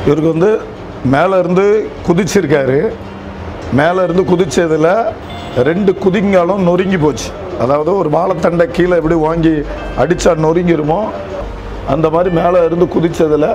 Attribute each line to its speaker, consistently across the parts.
Speaker 1: இவருக்கு வந்து மேலே இருந்து குதிச்சிருக்காரு. மேலே இருந்து குதிச்சதில் 2 குதிங்காலும் நொறுங்கி போச்சு. அதாவது ஒரு வாழைத்தண்டை கீழே எப்படி வாங்கி அடித்தா நொறுங்கிருமோ அந்த மாதிரி மேலே இருந்து குதிச்சதில்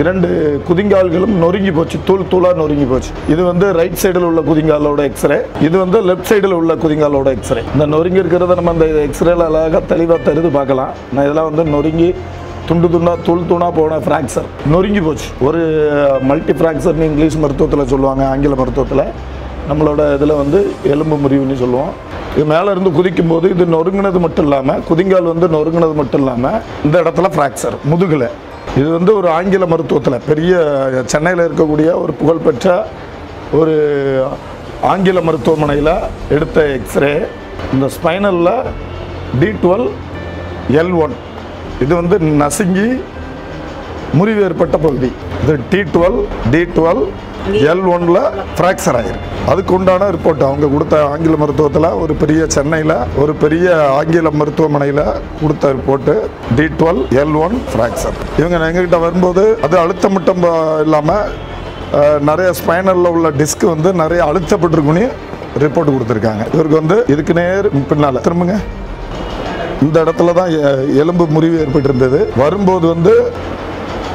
Speaker 1: 2 குதிங்கால்களும் நொறுங்கி போச்சு, தூளாக நொறுங்கி போச்சு. இது வந்து ரைட் சைடில் உள்ள குதிங்காலோட எக்ஸ்ரே, இது வந்து லெஃப்ட் சைடில் உள்ள குதிங்காலோட எக்ஸ்ரே. இந்த நொறுங்கி இருக்கிறத நம்ம அந்த எக்ஸ்ரேல அழகாக தெளிவாக தெரிந்து பார்க்கலாம். நான் இதெல்லாம் வந்து நொறுங்கி தூணாக போன ஃப்ராக்சர் நொறுங்கி போச்சு. ஒரு மல்டி ஃப்ராக்சர்னு இங்கிலீஷ் மருத்துவத்தில் சொல்லுவாங்க, ஆங்கில மருத்துவத்தில். நம்மளோட இதில் வந்து எலும்பு முறிவுன்னு சொல்லுவோம். இது மேலே இருந்து குதிக்கும் போது இது நொறுங்கினது மட்டும் இல்லாமல், குதிங்கால் வந்து நொறுங்கினது மட்டும் இல்லாமல் இந்த இடத்துல ஃப்ராக்சர் முதுகில். இது வந்து ஒரு ஆங்கில மருத்துவத்தில் பெரிய சென்னையில் இருக்கக்கூடிய ஒரு புகழ்பெற்ற ஒரு ஆங்கில மருத்துவமனையில் எடுத்த எக்ஸ்ரே. இந்த ஸ்பைனலில் D12 L1 இது வந்து நசுங்கி முறிவு ஏற்பட்ட பகுதி. இது D12 L1ல ஃப்ராக்சர் ஆகிருக்கு. அதுக்கு உண்டான ரிப்போர்ட் அவங்க கொடுத்த ஆங்கில மருத்துவத்தில் ஒரு பெரிய சென்னையில் ஒரு பெரிய ஆங்கில மருத்துவமனையில் கொடுத்த ரிப்போர்ட்டு D12 L1 ஃப்ராக்சர். இவங்க எங்ககிட்ட வரும்போது அது அழுத்தம் மட்டும் இல்லாமல் நிறைய ஸ்பைனலில் உள்ள டிஸ்க் வந்து நிறைய அழுத்தப்பட்டிருக்குன்னு ரிப்போர்ட் கொடுத்துருக்காங்க. இவருக்கு வந்து இதுக்கு நேர் பின்னால் திரும்புங்க, இந்த இடத்துல தான் எலும்பு முறிவு ஏற்பட்டிருந்தது. வரும்போது வந்து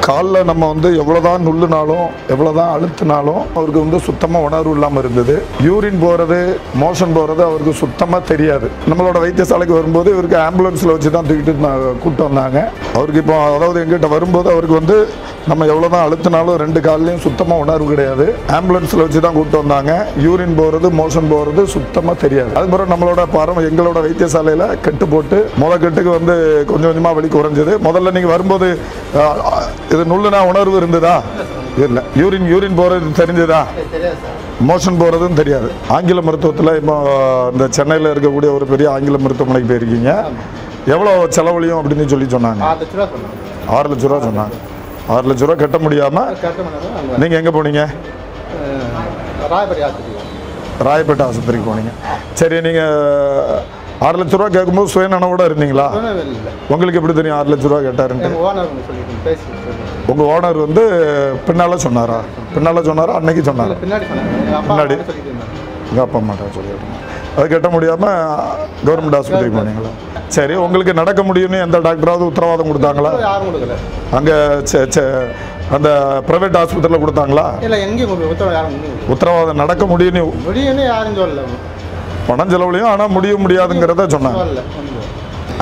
Speaker 1: காலில் நம்ம வந்து எவ்வளோதான் நுள்ளுனாலும் எவ்வளோதான் அழுத்தினாலும் அவருக்கு வந்து சுத்தமாக உணர்வு இல்லாமல் இருந்தது. யூரின் போகிறது மோஷன் போகிறது அவருக்கு சுத்தமாக தெரியாது. நம்மளோட வைத்தியசாலைக்கு வரும்போது இவருக்கு ஆம்புலன்ஸில் வச்சு தான் தூக்கிட்டு கூப்பிட்டு வந்தாங்க. அவருக்கு இப்போ அதாவது எங்கிட்ட வரும்போது அவருக்கு வந்து நம்ம எவ்வளோதான் அழுத்தினாலும் 2 கால்லையும் சுத்தமாக உணர்வு கிடையாது. ஆம்புலன்ஸில் வச்சு தான் கூப்பிட்டு வந்தாங்க. யூரின் போகிறது மோஷன் போகிறது சுத்தமாக தெரியாது. அதுக்கப்புறம் நம்மளோட எங்களோட வைத்தியசாலையில் கட்டு போட்டு கட்டுக்கு வந்து கொஞ்சம் கொஞ்சமாக வலி குறைஞ்சது. முதல்ல நீங்கள் வரும்போது இது நுள்ளுனா உணர்வு இருந்ததா? இல்லை. யூரின் போகிறது தெரிஞ்சதா? மோஷன் போகிறதும் தெரியாது. ஆங்கில மருத்துவத்தில் இப்போ இந்த சென்னையில் இருக்கக்கூடிய ஒரு பெரிய ஆங்கில மருத்துவமனைக்கு போயிருக்கீங்க. எவ்வளோ செலவழியும் அப்படின்னு சொன்னாங்க? 6 லட்ச ரூபா சொன்னாங்க. 6 லட்ச ரூபா கட்ட முடியாமல் நீங்கள் எங்கே போனீங்க? ராயப்பேட்டை ஆஸ்பத்திரிக்கு போனீங்க. சரி, நீங்கள் 6 லட்ச ரூபா கேட்கும்போது சுயநனவோட இருந்தீங்களா? உங்களுக்கு எப்படி தெரியும் 6 லட்ச ரூபா கேட்டாருன்ட்டு? உங்கள் ஓனர் வந்து பின்னால் சொன்னாரா? அன்னைக்கு சொன்னாரா? பின்னாடி எங்கள் அப்பா அம்மாட்ட சொல்லிவிட்டோம். அது கட்ட முடியாமல் கவர்மெண்ட் ஆஸ்பத்திரிக்கு போனீங்களா? சரி, உங்களுக்கு நடக்க முடியும்னு எந்த டாக்டராவது உத்தரவாதம் கொடுத்தாங்களா? அங்கே அந்த ப்ரைவேட் ஆஸ்பத்திரியில் கொடுத்தாங்களா? உத்தரவாதம் நடக்க முடியும்னு யாரும் சொல்லல. பணம் செலவுலையும் ஆனால் முடியாதுங்கிறத சொன்னாங்க.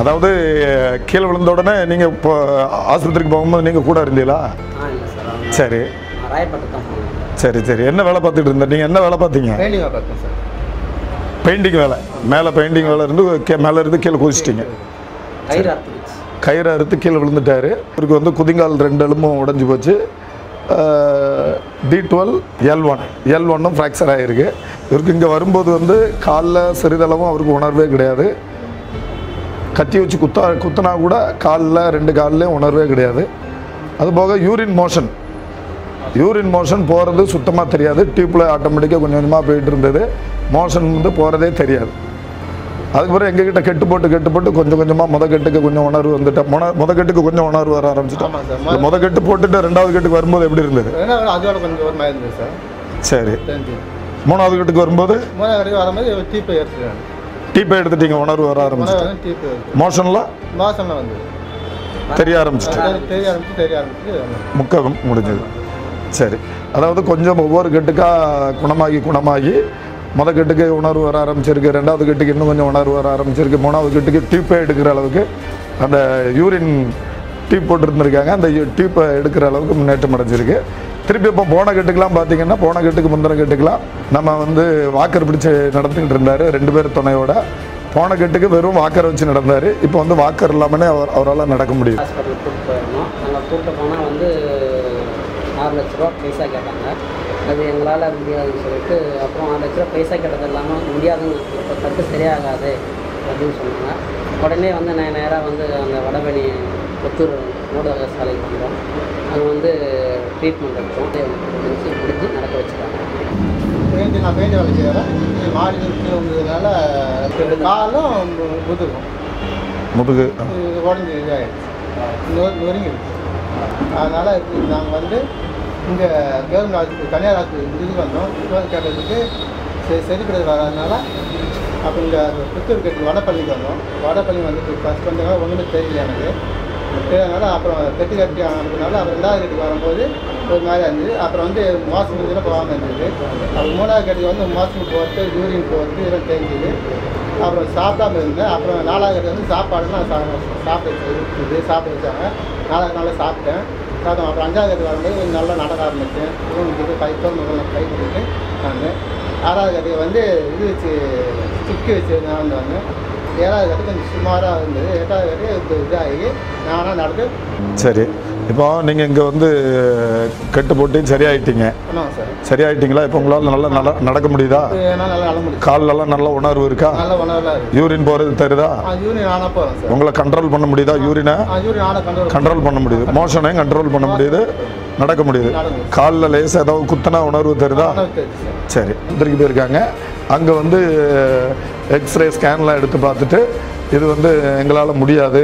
Speaker 1: அதாவது கீழே விழுந்த உடனே நீங்கள் இப்போ ஆஸ்பத்திரிக்கு போகும்போது நீங்கள் கூட இருந்தீங்களா? சரி சரி. என்ன வேலை பார்த்துட்டு இருந்த? நீங்கள் என்ன வேலை பார்த்தீங்க? பெயிண்டிங் வேலை. மேலே பெயிண்டிங் வேலை இருந்து மேலே இருந்து கீழே குதிச்சிட்டிங்க. கயிறு அறுத்து கீழே விழுந்துட்டாரு. இவருக்கு வந்து குதிங்கால் 2 எலும்பும் உடஞ்சி போச்சு. D12 L1ம் ஃப்ராக்சர் ஆகிருக்கு. இவருக்கு இங்கே வரும்போது வந்து காலில் சிறிதளவும் அவருக்கு உணர்வே கிடையாது. கத்தி வச்சு குத்தினா கூட காலில் 2 கால்லையும் உணர்வே கிடையாது. அதுபோக யூரின் மோஷன் போகிறது சுத்தமாக தெரியாது. டியூப்பில் ஆட்டோமேட்டிக்காக கொஞ்சம் கொஞ்சமாக போயிட்டு இருந்தது. மோஷன் வந்து போகிறதே தெரியாது. அதுக்கப்புறம் எங்ககிட்ட கெட்டு போட்டு கொஞ்சம் கொஞ்சமாக கட்டுக்கு கொஞ்சம் உணர்வு வந்துட்டேன். கட்டுக்கு கொஞ்சம் உணர்வு வர ஆரம்பிச்சிட்டேன். கட்டு போட்டுட்டு 2வது கட்டுக்கு வரும்போது எப்படி இருந்தது? சரி. 3வது கட்டுக்கு வரும்போது டீப்பை எடுத்துட்டீங்க, உணர்வு வர ஆரம்பிச்சு. மோஷனில் வந்து தெரிய ஆரம்பிச்சிட்டு முக்கம் முடிஞ்சது. சரி, அதாவது கொஞ்சம் ஒவ்வொரு கட்டுக்காக குணமாகி கட்டுக்கு உணர்வு வர ஆரம்பிச்சிருக்கு. 2வது கட்டுக்கு இன்னும் கொஞ்சம் உணர்வு வர ஆரம்பிச்சிருக்கு. 3வது கட்டுக்கு டியூப்பை எடுக்கிற அளவுக்கு அந்த யூரின் டியூப் போட்டுருந்துருக்காங்க. அந்த டியூப்பை எடுக்கிற அளவுக்கு முன்னேற்றம் அடைஞ்சிருக்கு. திருப்பி இப்போ போன கட்டுக்கெலாம் பார்த்தீங்கன்னா, போன கட்டுக்கு முந்தின கட்டுக்கெலாம் நம்ம வந்து வாக்கர் பிடிச்சி நடந்துக்கிட்டு இருந்தார் 2 பேர் துணையோட. போன கட்டுக்கு வெறும் வாக்கரை வச்சு நடந்தார். இப்போ வந்து வாக்கர் இல்லாமலே அவரால் நடக்க முடியும்.
Speaker 2: வந்து 6 லட்ச ரூபா பைசா கேட்டாங்க. அது எங்களால் முடியாதுன்னு சொல்லிட்டு அப்புறம் 6 லட்ச ரூபா பைசா கேட்டது இல்லாமல் முடியாதுன்னு இப்போ கட்டு சரியாகாது அப்படின்னு சொன்னாங்க. உடனே வந்து நான் நேராக வந்து அந்த வடபழனி புத்தூர் நூலக சாலைக்கு வந்தோம். அங்கே வந்து ட்ரீட்மெண்ட் எடுத்தோம். முடிஞ்சு நடக்க வச்சுட்டாங்க.
Speaker 3: நான் பெயிண்ட் வேலை செய்கிறேன். மாடி வந்ததுனால காலும்
Speaker 1: முதுகு
Speaker 3: உடஞ்சி இதாகிடுச்சு, நொறுங்கிடுச்சு. அதனால் நாங்கள் வந்து இங்கே கவர்மெண்ட் ஆஸ்பத்திரி தனியார் ஆஸ்பத்திரி இதுக்கு வந்தோம். கேட்டதுக்கு சரிப்படுறது வராதனால அப்போ இங்கே புத்தூர் கட்டி வடப்பள்ளிக்கு வந்தோம். வடப்பள்ளி வந்துட்டு ஃபஸ்ட் வந்தனால ஒன்றுமே தெரியல எனக்கு. தெரியாதனால அப்புறம் கட்டி ஆனதுனால அப்புறம் 2வது கட்டுக்கு வரும்போது ஒரு மாதிரி இருந்தது. அப்புறம் வந்து மாதம் முடிஞ்சுலாம் போகாமல் இருந்தது. அப்புறம் 3வது கட்டுக்கு வந்து மாதத்துக்கு போகிறது, யூரின் போகிறது இதெல்லாம் தெரிஞ்சுது. அப்புறம் சாப்பிடாம இருந்தேன். அப்புறம் 4வது கட்டு வந்து சாப்பாடுலாம் சாப்பிட வச்சாங்க. 4வது நாளில் சாப்பிட்டேன். அப்புறம் 5வது கட்டு வரும்போது கொஞ்சம் நல்லா நடக்க ஆரம்பித்தேன். இவங்களுக்கு கை கொடுத்து நான் 6வது கட்டுக்கு வந்து இது வச்சு ஸ்டிக்கு வச்சு நான் வந்தேன். 7வது கட்டு கொஞ்சம் சுமாராக இருந்தது. 8வது கட்டு இதாகி நானாக நடந்து.
Speaker 1: சரி, இப்போ நீங்கள் இங்கே வந்து கட்டு போட்டு சரியாயிட்டீங்க.
Speaker 3: ஆமாம் சார்.
Speaker 1: சரியாயிட்டீங்களா? இப்போ உங்களால் நல்லா நடக்க முடியுதா?
Speaker 3: நல்லா நடக்க முடியும்.
Speaker 1: காலெல்லாம் நல்ல உணர்வு இருக்கா?
Speaker 3: நல்ல உணர்வாக இருக்குது.
Speaker 1: யூரின் போகிறது தெரியுதா?
Speaker 3: யூரின் ஆனால் போகிறேன் சார்.
Speaker 1: உங்களை கண்ட்ரோல் பண்ண முடியுதா? யூரினை
Speaker 3: யூரின் ஆனால்
Speaker 1: கண்ட்ரோல் பண்ண முடியுது, மோஷனையும் கண்ட்ரோல் பண்ண முடியுது, நடக்க முடியுது. காலில் லேசாக ஏதாவது குத்தனா உணர்வு தெரியுதா? சரி, திருப்பி போயிருக்காங்க. அங்கே வந்து எக்ஸ்ரே ஸ்கேன்லாம் எடுத்து பார்த்துட்டு இது வந்து எங்களால் முடியாது,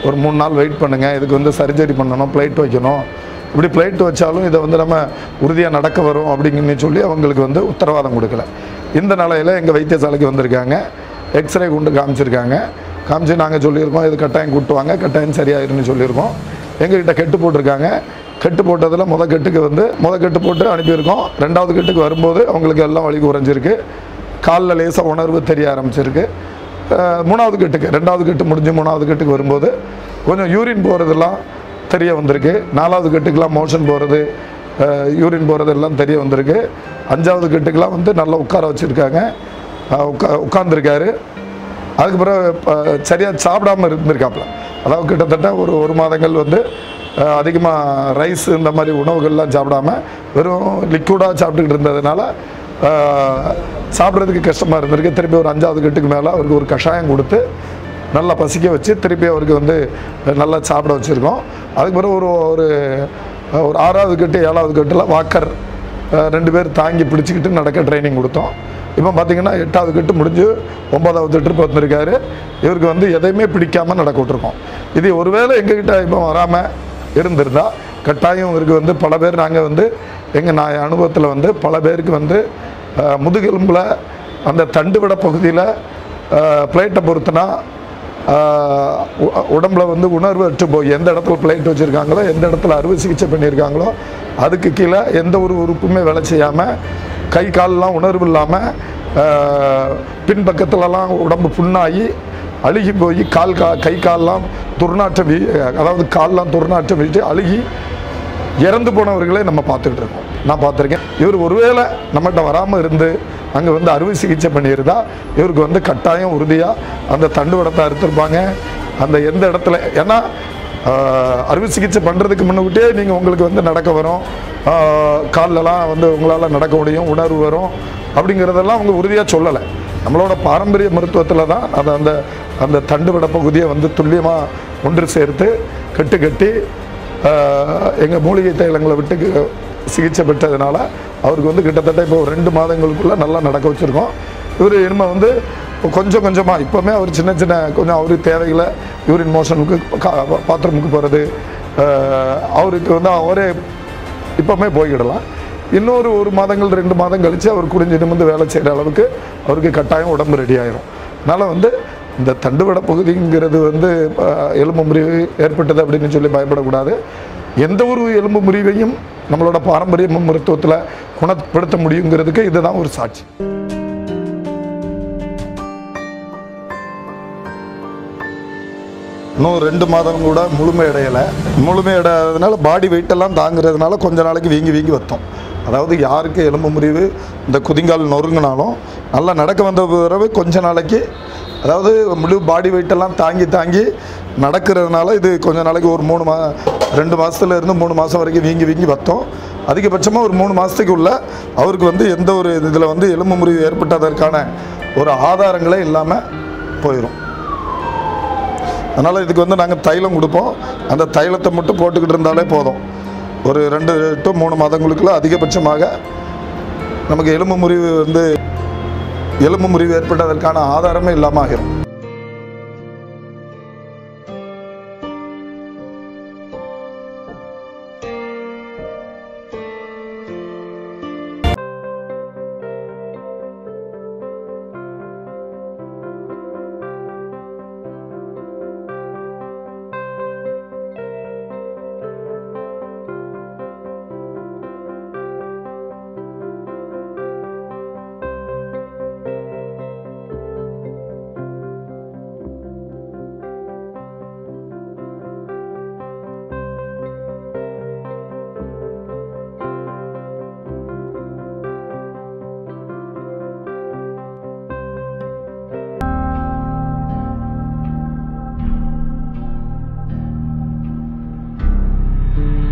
Speaker 1: ஒரு 3 நாள் வெயிட் பண்ணுங்கள், இதுக்கு வந்து சர்ஜரி பண்ணணும், பிளேட் வைக்கணும், இப்படி பிளேட் வச்சாலும் இதை வந்து நம்ம உறுதியாக நடக்க வரும் அப்படிங்கன்னு சொல்லி அவங்களுக்கு வந்து உத்தரவாதம் கொடுக்கல. இந்த நிலையில் எங்கள் வைத்தியசாலைக்கு வந்திருக்காங்க. எக்ஸ்ரே கொண்டு காமிச்சு நாங்கள் சொல்லியிருக்கோம் இது கட்டாயம் கூட்டுவாங்க, கட்டாயம் சரியாயிருன்னு சொல்லியிருக்கோம். எங்ககிட்ட கெட்டு போட்டிருக்காங்க. கெட்டு போட்டதில் முத கெட்டு போட்டு அனுப்பியிருக்கோம். 2வது கெட்டுக்கு வரும்போது அவங்களுக்கு எல்லாம் வலி குறைஞ்சிருக்கு, காலில் லேசாக உணர்வு தெரிய ஆரம்பிச்சிருக்கு. 3வது கெட்டுக்கு 2வது கெட்டு முடிஞ்சு 3வது கெட்டுக்கு வரும்போது கொஞ்சம் யூரின் போகிறதெல்லாம் தெரிய வந்திருக்கு. 4வது கெட்டுக்கெலாம் மோஷன் போகிறது, யூரின் போகிறது எல்லாம் தெரிய வந்திருக்கு. 5வது கெட்டுக்கெலாம் வந்து நல்லா உட்கார வச்சுருக்காங்க, உட்காந்துருக்காரு. அதுக்கு பிறகு சரியாக சாப்பிடாமல் இருந்திருக்காப்புல. அதாவது கிட்டத்தட்ட ஒரு மாதங்கள் வந்து அதிகமாக ரைஸ் இந்த மாதிரி உணவுகள்லாம் சாப்பிடாம வெறும் லிக்விடாக சாப்பிட்டுக்கிட்டு இருந்ததுனால சாப்பிட்றதுக்கு கஷ்டமாக இருந்திருக்கு. திருப்பி ஒரு 5வது கெட்டுக்கு மேலே அவருக்கு ஒரு கஷாயம் கொடுத்து நல்லா பசிக்க வச்சு திருப்பி அவருக்கு வந்து நல்லா சாப்பிட வச்சுருக்கோம். அதுக்கு பிறகு ஒரு 6வது கெட்டு 7வது கெட்டில் வாக்கர் 2 பேர் தாங்கி பிடிச்சிக்கிட்டு நடக்க ட்ரைனிங் கொடுத்தோம். இப்போ பார்த்தீங்கன்னா 8வது கெட்டு முடிஞ்சு 9வது ட்ரிப் வந்திருக்காரு. இவருக்கு வந்து எதையுமே பிடிக்காமல் நடக்க விட்டுருக்கோம். இது ஒருவேளை எங்ககிட்ட இப்போ வராமல் இருந்திருந்தால் கட்டாயம் இவருக்கு வந்து பல பேர் நாங்கள் வந்து நான் அனுபவத்தில் வந்து பல பேருக்கு வந்து முதுகெலும்பில் அந்த தண்டுவிட பகுதியில் பிளேட்டை பொறுத்தனா உடம்புல வந்து உணர்வு அற்று போய் எந்த இடத்துல பிளேட் வச்சுருக்காங்களோ, எந்த இடத்துல அறுவை சிகிச்சை பண்ணியிருக்காங்களோ அதுக்கு கீழே எந்த ஒரு உறுப்புமே வேலை செய்யாமல், கை காலெலாம் உணர்வு இல்லாமல், பின்பக்கத்துலலாம் உடம்பு புண்ணாகி அழுகி போய் கை காலெலாம் துர்நாற்றம் அதாவது காலெலாம் துர்நாற்றம் வீட்டு அழுகி இறந்து போனவர்களே நம்ம பார்த்துக்கிட்டு இருக்கோம். நான் பார்த்துருக்கேன். இவர் ஒருவேளை நம்மகிட்ட வராமல் இருந்து அங்கே வந்து அறுவை சிகிச்சை பண்ணியிருந்தா இவருக்கு வந்து கட்டாயம் உறுதியாக அந்த தண்டுவடத்தை அறுத்துருப்பாங்க. அந்த எந்த இடத்துல, ஏன்னா அறுவை சிகிச்சை பண்ணுறதுக்கு முன்னுக்கிட்டே நீங்கள் உங்களுக்கு வந்து நடக்க வரும், கால்லலாம் வந்து உங்களால் நடக்க முடியும், உணர்வு வரும் அப்படிங்கிறதெல்லாம் அவங்க உறுதியாக சொல்லலை. நம்மளோட பாரம்பரிய மருத்துவத்தில் தான் அந்த அந்த தண்டுவட பகுதியை வந்து துல்லியமாக ஒன்று சேர்த்து கட்டி எங்கள் மூலிகை தைலங்களை விட்டு சிகிச்சை பெற்றதுனால அவருக்கு வந்து கிட்டத்தட்ட இப்போ 2 மாதங்களுக்குள்ளே நல்லா நடக்க வச்சுருக்கோம். இவர் இனிமேல் வந்து கொஞ்சம் கொஞ்சமாக இப்போவுமே அவர் சின்ன கொஞ்சம் அவருக்கு தேவைகளை யூரின் மோஷனுக்கு பாத்ரூமுக்கு போகிறது அவருக்கு வந்து அவரே இப்போவுமே போய்கிடலாம். இன்னொரு 1 மாதங்கள் 2 மாதம் கழித்து அவர் குடிஞ்சு நிமிர்ந்து வேலை செய்கிற அளவுக்கு அவருக்கு கட்டாயம் உடம்பு ரெடி ஆயிரும். அதனால் வந்து இந்த தண்டுவட பகுதிங்கிறது வந்து எலும்பு முறிவு ஏற்பட்டது அப்படின்னு சொல்லி பயப்படக்கூடாது. எந்த ஒரு எலும்பு முறிவையும் நம்மளோட பாரம்பரிய மருத்துவத்தில் குணப்படுத்த முடியுங்கிறதுக்கு இதுதான் ஒரு சாட்சி. இன்னும் 2 மாதம் கூட முழுமையடையாததுனால பாடி வெயிட்டெல்லாம் தாங்கிறதுனால கொஞ்ச நாளைக்கு வீங்கி வத்தோம். அதாவது யாருக்கு எலும்பு முறிவு இந்த குதிங்கால் நொறுங்கினாலும் நல்லா நடக்க வந்த பிறகு கொஞ்ச நாளைக்கு, அதாவது முழு பாடி வெயிட்டெல்லாம் தாங்கி நடக்கிறதுனால இது கொஞ்ச நாளைக்கு ஒரு 2 மாதத்துலேருந்து 3 மாதம் வரைக்கும் வீங்கி வத்தோம். அதிகபட்சமாக ஒரு 3 மாதத்துக்கு உள்ள அவருக்கு வந்து எந்த ஒரு இதில் வந்து எலும்பு முறிவு ஏற்பட்டதற்கான ஒரு ஆதாரங்களே இல்லாமல் போயிடும். அதனால் இதுக்கு வந்து நாங்கள் தைலம் கொடுப்போம். அந்த தைலத்தை மட்டும் போட்டுக்கிட்டு இருந்தாலே போதும். ஒரு 2 to 3 மாதங்களுக்குள்ள அதிகபட்சமாக நமக்கு எலும்பு முறிவு ஏற்பட்டதற்கான ஆதாரமே இல்லாமல் ஆகிரும்.